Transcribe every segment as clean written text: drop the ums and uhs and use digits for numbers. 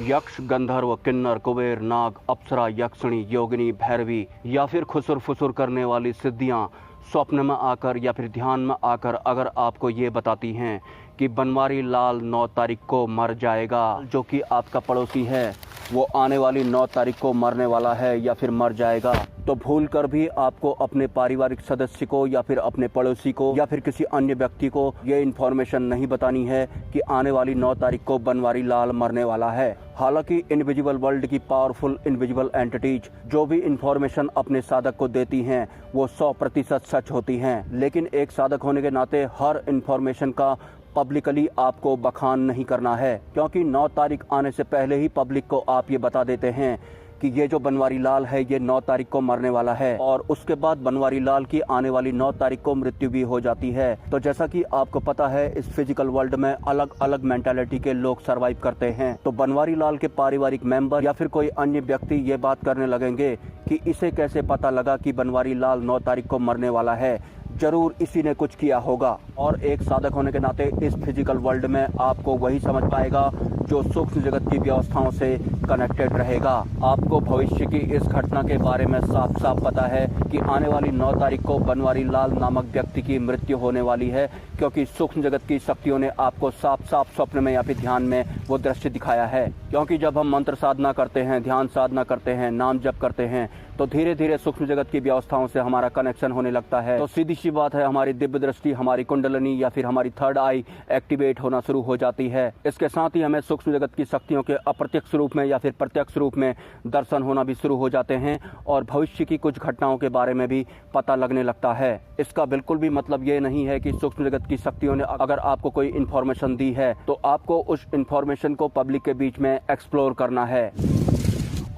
यक्ष, गंधर्व, किन्नर, कुबेर, नाग, अप्सरा, यक्षिणी, योगिनी, भैरवी या फिर खुसुर फुसुर करने वाली सिद्धियां स्वप्न में आकर या फिर ध्यान में आकर अगर आपको ये बताती हैं कि बनवारी लाल 9 तारीख को मर जाएगा, जो कि आपका पड़ोसी है वो आने वाली 9 तारीख को मरने वाला है या फिर मर जाएगा, तो भूल कर भी आपको अपने पारिवारिक सदस्य को या फिर अपने पड़ोसी को या फिर किसी अन्य व्यक्ति को ये इन्फॉर्मेशन नहीं बतानी है कि आने वाली 9 तारीख को बनवारी लाल मरने वाला है। हालांकि इनविजिबल वर्ल्ड की पावरफुल इनविजिबल एंटिटीज जो भी इन्फॉर्मेशन अपने साधक को देती हैं वो 100% सच होती हैं, लेकिन एक साधक होने के नाते हर इन्फॉर्मेशन का पब्लिकली आपको बखान नहीं करना है, क्योंकि 9 तारीख आने से पहले ही पब्लिक को आप ये बता देते हैं कि ये जो बनवारी लाल है ये 9 तारीख को मरने वाला है, और उसके बाद बनवारी लाल की आने वाली 9 तारीख को मृत्यु भी हो जाती है। तो जैसा कि आपको पता है इस फिजिकल वर्ल्ड में अलग अलग मेंटालिटी के लोग सरवाइव करते हैं, तो बनवारी लाल के पारिवारिक मेंबर या फिर कोई अन्य व्यक्ति ये बात करने लगेंगे कि इसे कैसे पता लगा कि बनवारी लाल 9 तारीख को मरने वाला है, जरूर इसी ने कुछ किया होगा। और एक साधक होने के नाते इस फिजिकल वर्ल्ड में आपको वही समझ पाएगा जो सूक्ष्म जगत की व्यवस्थाओं से कनेक्टेड रहेगा। आपको भविष्य की इस घटना के बारे में साफ साफ पता है कि आने वाली 9 तारीख को बनवारी लाल नामक व्यक्ति की मृत्यु होने वाली है, क्योंकि सूक्ष्म जगत की शक्तियों ने आपको साफ साफ स्वप्न में या फिर ध्यान में वो दृश्य दिखाया है। क्योंकि जब हम मंत्र साधना करते हैं, ध्यान साधना करते हैं, नाम जप करते हैं, तो धीरे धीरे सूक्ष्म जगत की व्यवस्थाओं से हमारा कनेक्शन होने लगता है। तो सीधी सी बात है, हमारी दिव्य दृष्टि, हमारी कुंडलनी या फिर हमारी थर्ड आई एक्टिवेट होना शुरू हो जाती है। इसके साथ ही हमें सूक्ष्म जगत की शक्तियों के अप्रत्यक्ष रूप में या फिर प्रत्यक्ष रूप में दर्शन होना भी शुरू हो जाते हैं, और भविष्य की कुछ घटनाओं के बारे में भी पता लगने लगता है। इसका बिल्कुल भी मतलब ये नहीं है कि सूक्ष्म जगत की शक्तियों ने अगर आपको कोई इन्फॉर्मेशन दी है तो आपको उस इन्फॉर्मेशन को पब्लिक के बीच में एक्सप्लोर करना है।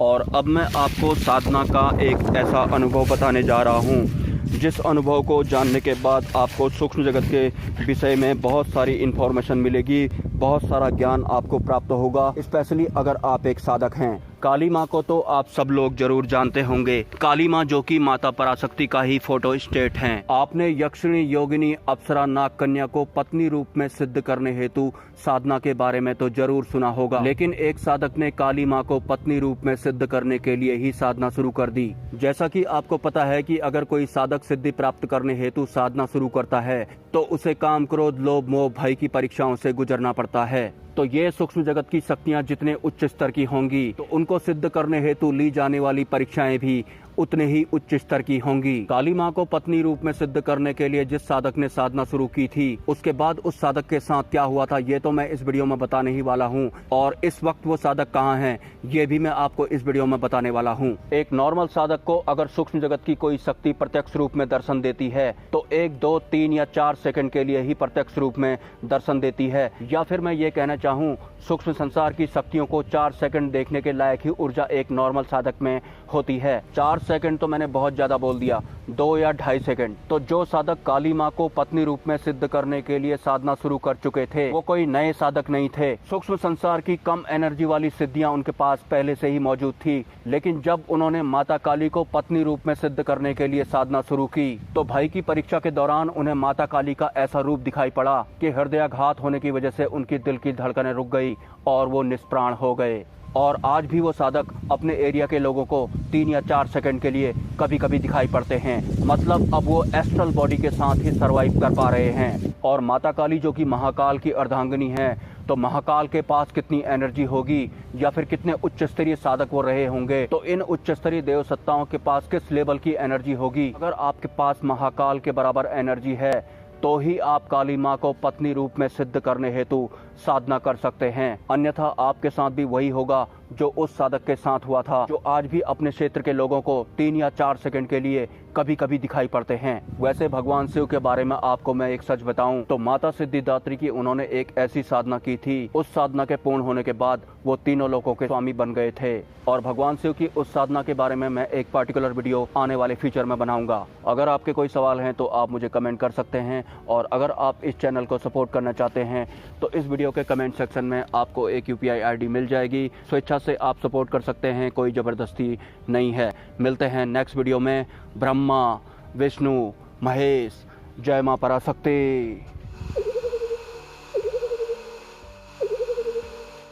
और अब मैं आपको साधना का एक ऐसा अनुभव बताने जा रहा हूँ जिस अनुभव को जानने के बाद आपको सूक्ष्म जगत के विषय में बहुत सारी इन्फॉर्मेशन मिलेगी, बहुत सारा ज्ञान आपको प्राप्त होगा, स्पेशली अगर आप एक साधक हैं। काली माँ को तो आप सब लोग जरूर जानते होंगे। काली माँ जो कि माता पराशक्ति का ही फोटो स्टेट हैं। आपने यक्षिणी, योगिनी, अप्सरा, नाग कन्या को पत्नी रूप में सिद्ध करने हेतु साधना के बारे में तो जरूर सुना होगा, लेकिन एक साधक ने काली माँ को पत्नी रूप में सिद्ध करने के लिए ही साधना शुरू कर दी। जैसा कि आपको पता है कि अगर कोई साधक सिद्धि प्राप्त करने हेतु साधना शुरू करता है तो उसे काम, क्रोध, लोभ, मोह, भय की परीक्षाओं से गुजरना पड़ता है। तो ये सूक्ष्म जगत की शक्तियाँ जितने उच्च स्तर की होंगी तो उनको सिद्ध करने हेतु ली जाने वाली परीक्षाएं भी उतने ही उच्च स्तर की होंगी। काली माँ को पत्नी रूप में सिद्ध करने के लिए जिस साधक ने साधना शुरू की थी उसके बाद उस साधक के साथ क्या हुआ था ये तो मैं इस वीडियो में बताने ही वाला हूँ, और इस वक्त वो साधक कहाँ हैं ये भी मैं आपको इस वीडियो में बताने वाला हूँ। एक नॉर्मल साधक को अगर सूक्ष्म जगत की कोई शक्ति प्रत्यक्ष रूप में दर्शन देती है तो 1, 2, 3 या 4 सेकंड के लिए ही प्रत्यक्ष रूप में दर्शन देती है, या फिर मैं ये कहना चाहूँ सूक्ष्म संसार की शक्तियों को 4 सेकंड देखने के लायक ही ऊर्जा एक नॉर्मल साधक में होती है। 4 सेकंड तो मैंने बहुत ज्यादा बोल दिया, 2 या 2.5 सेकंड। तो जो साधक काली माँ को पत्नी रूप में सिद्ध करने के लिए साधना शुरू कर चुके थे वो कोई नए साधक नहीं थे। सूक्ष्म संसार की कम एनर्जी वाली सिद्धियां उनके पास पहले से ही मौजूद थी, लेकिन जब उन्होंने माता काली को पत्नी रूप में सिद्ध करने के लिए साधना शुरू की तो भय की परीक्षा के दौरान उन्हें माता काली का ऐसा रूप दिखाई पड़ा कि हृदयाघात होने की वजह से उनकी दिल की धड़कनें रुक गई और वो निष्प्राण हो गए। और आज भी वो साधक अपने एरिया के लोगों को 3 या 4 सेकंड के लिए कभी कभी दिखाई पड़ते हैं। मतलब अब वो एस्ट्रल बॉडी के साथ ही सरवाइव कर पा रहे हैं। और माता काली जो कि महाकाल की अर्धांगिनी है, तो महाकाल के पास कितनी एनर्जी होगी या फिर कितने उच्च स्तरीय साधक वो रहे होंगे, तो इन उच्च स्तरीय देव सत्ताओं के पास किस लेवल की एनर्जी होगी। अगर आपके पास महाकाल के बराबर एनर्जी है तो ही आप काली माँ को पत्नी रूप में सिद्ध करने हेतु साधना कर सकते हैं, अन्यथा आपके साथ भी वही होगा जो उस साधक के साथ हुआ था, जो आज भी अपने क्षेत्र के लोगों को 3 या 4 सेकंड के लिए कभी कभी दिखाई पड़ते हैं। वैसे भगवान शिव के बारे में आपको मैं एक सच बताऊं तो माता सिद्धिदात्री की उन्होंने एक ऐसी साधना की थी, उस साधना के पूर्ण होने के बाद वो तीनों लोगों के स्वामी बन गए थे। और भगवान शिव की उस साधना के बारे में मैं एक पार्टिकुलर वीडियो आने वाले फ्यूचर में बनाऊंगा। अगर आपके कोई सवाल हैं तो आप मुझे कमेंट कर सकते हैं, और अगर आप इस चैनल को सपोर्ट करना चाहते हैं तो इस वीडियो के कमेंट सेक्शन में आपको एक UPI ID मिल जाएगी, स्वेच्छा से आप सपोर्ट कर सकते हैं, कोई जबरदस्ती नहीं है। मिलते हैं नेक्स्ट वीडियो में। ब्रह्मा, विष्णु, महेश, जय मां पराशक्ति।